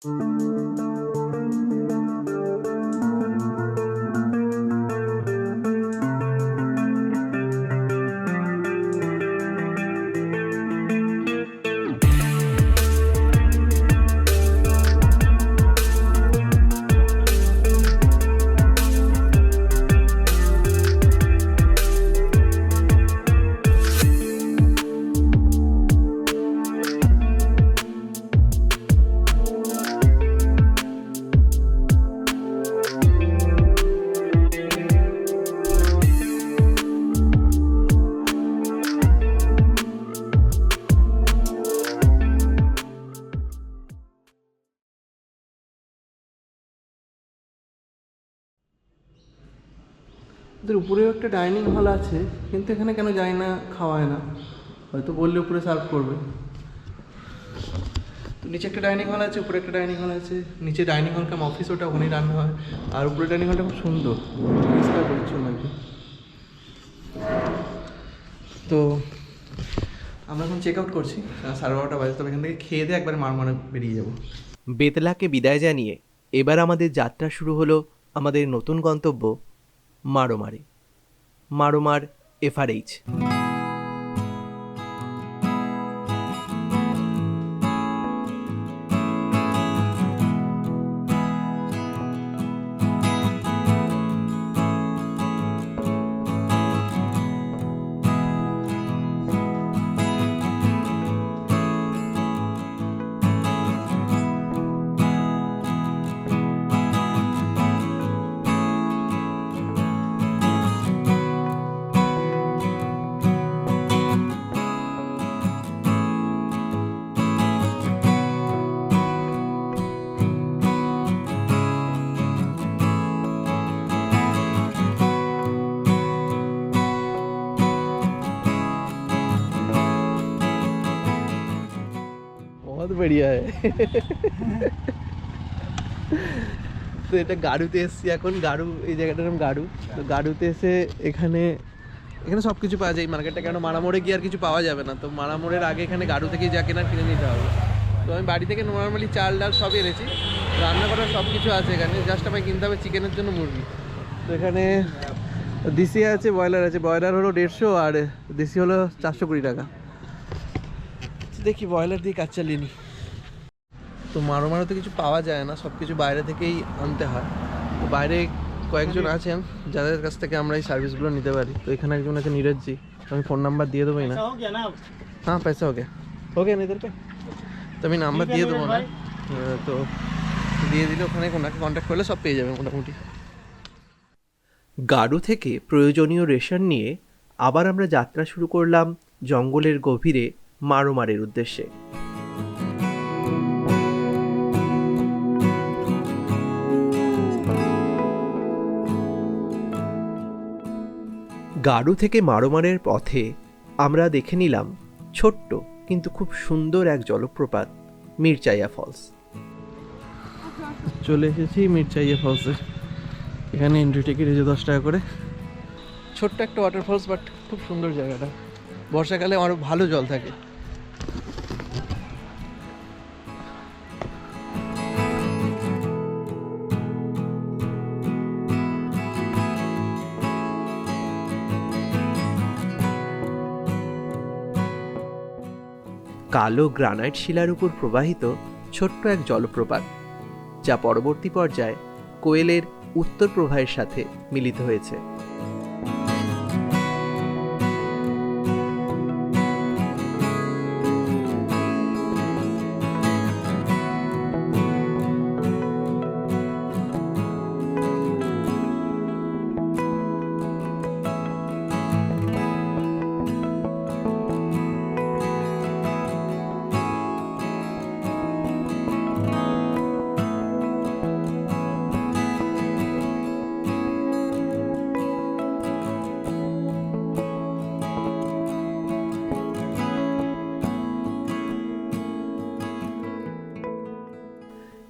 ওদের উপরেও একটা ডাইনিং হল আছে, কিন্তু এখানে কেন যায় না, খাওয়ায় না, হয়তো বললে উপরে সার্ভ করবে। তো নিচে একটা ডাইনিং হল আছে, উপরে একটা ডাইনিং হল আছে। নিচে ডাইনিং হল কাম অফিস, ওটা ওখানেই রান্না হয়। আর উপরে ডাইনিং হলটা খুব সুন্দর, পরিষ্কার পরিচ্ছন্ন আর কি। তো আমরা এখন চেক আউট করছি, 12:30 বাজে। তবে এখান থেকে খেয়ে দিয়ে একবার মারমারে বেরিয়ে যাবো। বেতলাকে বিদায় জানিয়ে এবার আমাদের যাত্রা শুরু হলো আমাদের নতুন গন্তব্য মারোমারে। মারোমার এফআরএইচ। बहुत बढ़िया है। তো এটা গাড়ুতে এসছি এখন। গাড়ু, এই জায়গাটার নাম গাড়ু। তো গাড়ুতে এসে এখানে সব কিছু পাওয়া যায়। এই মার্কেটটা কেন, মারামোড়ে গিয়ে আর কিছু পাওয়া যাবে না। তো মারামোড়ের আগে এখানে গাড়ু থেকেই যা কেনার কিনে নিতে হবে। তো আমি বাড়ি থেকে নর্মালি চাল ডাল সবই এনেছি, রান্না করার সব কিছু আছে এখানে। জাস্ট আমায় কিনতে হবে চিকেনের জন্য মুরগি। তো এখানে দেশি আছে, ব্রয়লার আছে। ব্রয়লার হলো 150 আর দেশি হলো 420 টাকা। দেখি ব্রয়লার দিয়ে কাজ চালিয়ে নিই। তো মারো তো কিছু পাওয়া যায় না, সব কিছু বাইরে থেকেই আনতে হয়। তো বাইরে কয়েকজন আছেন যাদের কাছ থেকে আমরা এই সার্ভিসগুলো নিতে পারি। তো এখানে একজন আছে নীরজজি, আমি ফোন নাম্বার দিয়ে দেবোই না। হ্যাঁ পয়সা हो गया नहीं पे। তো আমি নাম্বার দিয়ে দেবো না, তো দিয়ে দিলে ওখানে ওনাকে কন্ট্যাক্ট করলে সব পেয়ে যাবে মোটামুটি। গাড়ু থেকে প্রয়োজনীয় রেশন নিয়ে আবার আমরা যাত্রা শুরু করলাম জঙ্গলের গভীরে মারোমারের উদ্দেশ্যে। গাড়ু থেকে মারোমারের পথে আমরা দেখে নিলাম ছোট্ট কিন্তু খুব সুন্দর এক জলপ্রপাত, মিরচাইয়া ফলস। চলে এসেছি মিরচাইয়া ফলসে। এখানে এন্ট্রি টিকিট হয়েছে 10 টাকা করে। ছোট্ট একটা ওয়াটারফলস, বাট খুব সুন্দর জায়গাটা। বর্ষাকালে আরও ভালো জল থাকে। কালো গ্রানাইট শিলার উপর প্রবাহিত ছোট্ট এক জলপ্রপাত, যা পরবর্তী পর্যায়ে কোয়েলের উত্তর প্রবাহের সাথে মিলিত হয়েছে।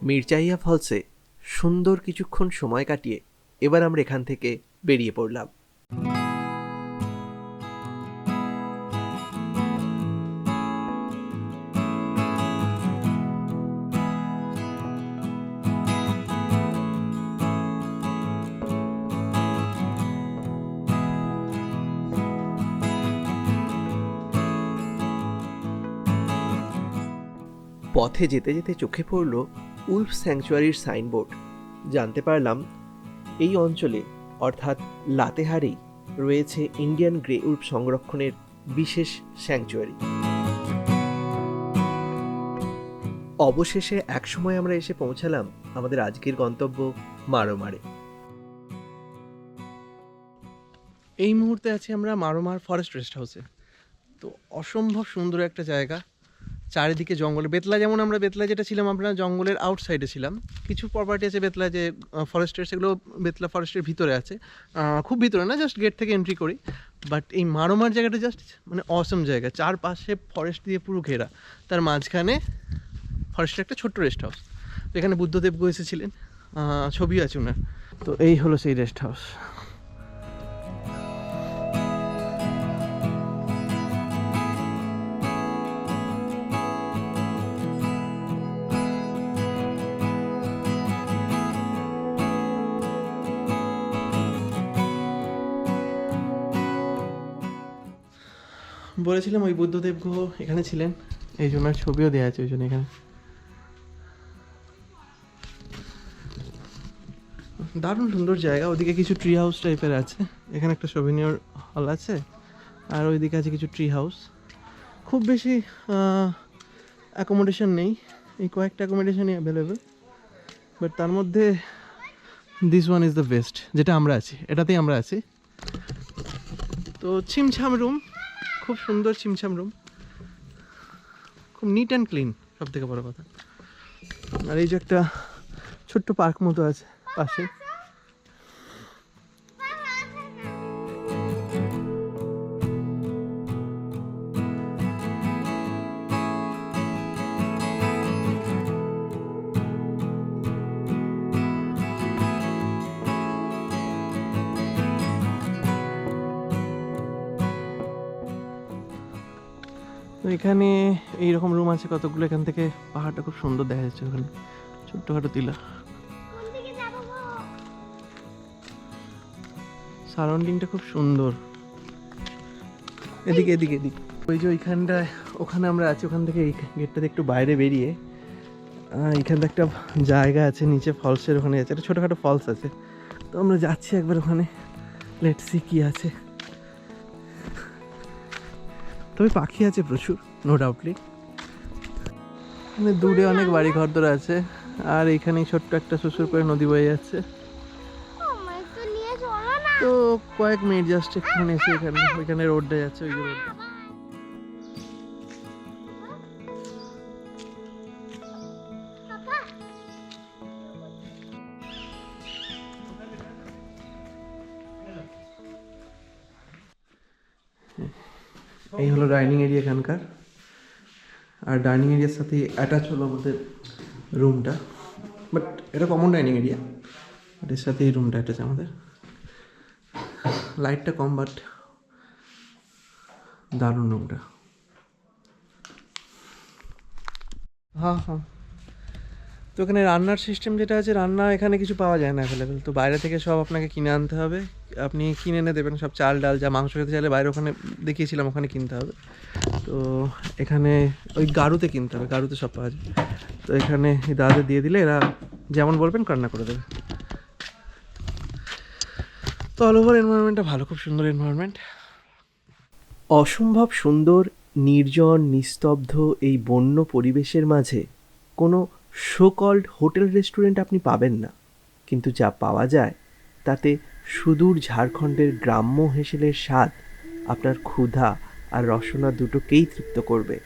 মিরচাইয়া ফলসে সুন্দর কিছুক্ষণ সময় কাটিয়ে এবার আমরা এখান থেকে বেরিয়ে পড়লাম। পথে যেতে যেতে চোখে পড়ল উলফ স্যাংচুয়ারির সাইনবোর্ড। জানতে পারলাম এই অঞ্চলে অর্থাৎ লাতেহারেই রয়েছে ইন্ডিয়ান গ্রে উলফ সংরক্ষণের বিশেষ স্যাংচুয়ারি। অবশেষে একসময় আমরা এসে পৌঁছালাম আমাদের আজকের গন্তব্য মারোমারে। এই মুহূর্তে আছি আমরা মারোমার ফরেস্ট রেস্ট হাউসে। তো অসম্ভব সুন্দর একটা জায়গা, চারিদিকে জঙ্গলে। বেতলা যেমন আমরা বেতলা যেটা ছিলাম আমরা জঙ্গলের আউটসাইডে ছিলাম, কিছু প্রপার্টি আছে বেতলা যে ফরেস্টের, সেগুলো বেতলা ফরেস্টের ভিতরে আছে, খুব ভিতরে না, জাস্ট গেট থেকে এন্ট্রি করি। বাট এই মারোমার জায়গাটা জাস্ট মানে অসম জায়গা, চারপাশে ফরেস্ট দিয়ে পুরো ঘেরা, তার মাঝখানে ফরেস্টের একটা ছোট্ট রেস্ট হাউস। তো এখানে বুদ্ধদেব গো এসেছিলেন, ছবি আছে ওনার। তো এই হলো সেই রেস্ট হাউস। বলেছিলাম ওই বুদ্ধদেব গুহ এখানে ছিলেন, এই জন্য ছবিও দেওয়া আছে ওই জন্য এখানে। দারুণ সুন্দর জায়গা। ওদিকে কিছু ট্রি হাউস টাইপের আছে, এখানে একটা সোভেনিয়ার হল আছে, আর ওইদিকে আছে কিছু ট্রি হাউস। খুব বেশি অ্যাকোমোডেশন নেই, এই কয়েকটা অ্যাকোমোডেশনই অ্যাভেলেবেল, বাট তার মধ্যে this one is the best, যেটা আমরা আছি এটাতেই আমরা আছি। তো ছিমছাম রুম, খুব সুন্দর ছিমছাম রুম, খুব নিট অ্যান্ড ক্লিন, সব থেকে বড় কথা। আর এই যে একটা ছোট্ট পার্ক মতো আছে পাশে। তো এখানে এইরকম রুম আছে কতগুলো, এখান থেকে পাহাড়টা খুব সুন্দর দেখা যাচ্ছে, ওখানে ছোট্টখাটো টিলা। সারাউন্ডিংটা খুব সুন্দর। এদিকে এদিকে এদিকে ওই যে ওইখানটায়, ওখানে আমরা আছি, ওখান থেকে এই গেটটাতে একটু বাইরে বেরিয়ে এইখানটা একটা জায়গা আছে নিচে, ফলসের ওখানে আছে, একটা ছোটোখাটো ফলস আছে। তো আমরা যাচ্ছি একবার ওখানে, লেটস সি কি আছে। তবে পাখি আছে প্রচুর, নো ডাউটলি। মানে দূরে অনেক বাড়ি ঘর ধরে আছে, আর এখানে ছোট্ট একটা শ্বশুর করে নদী বয়ে যাচ্ছে। তো কয়েক মিনিট জাস্ট এখানে এসে এখানে ওইখানে রোডটা যাচ্ছে, ওই যে রোডটা। এই হলো ডাইনিং এরিয়া এখানকার, আর ডাইনিং এরিয়ার সাথে অ্যাটাচ হলো আমাদের রুমটা, বাট এটা কমন ডাইনিং এরিয়া, এর সাথে এই রুমটা অ্যাটাচ আমাদের। লাইটটা কম, বাট দারুণ রুমটা। হ্যাঁ হ্যাঁ। তো এখানে রান্নার সিস্টেম যেটা আছে, রান্না এখানে কিছু পাওয়া যায় না অ্যাভেলেবেল, তো বাইরে থেকে সব আপনাকে কিনে আনতে হবে। আপনি কিনে এনে দেবেন সব, চাল ডাল, যা মাংস খেতে চাইলে বাইরে ওখানে দেখিয়েছিলাম ওখানে কিনতে হবে। তো এখানে ওই গাড়ুতে কিনতে হবে, গাড়ুতে সব পাওয়া যায়। তো এখানে এই দাদাদের দিয়ে দিলে এরা যেমন বলবেন রান্না করে দেবে। তো অল ওভার এনভায়রনমেন্টটা ভালো, খুব সুন্দর এনভায়রনমেন্ট। অসম্ভব সুন্দর, নির্জন, নিস্তব্ধ এই বন্য পরিবেশের মাঝে কোনো শো-কল্ড হোটেল রেস্টুরেন্ট আপনি পাবেন না, কিন্তু যা পাওয়া যায় তাতে সুদূর ঝাড়খণ্ডের গ্রাম্য হেসেলের স্বাদ আপনার ক্ষুধা আর রসনা দুটোকেই তৃপ্ত করবে।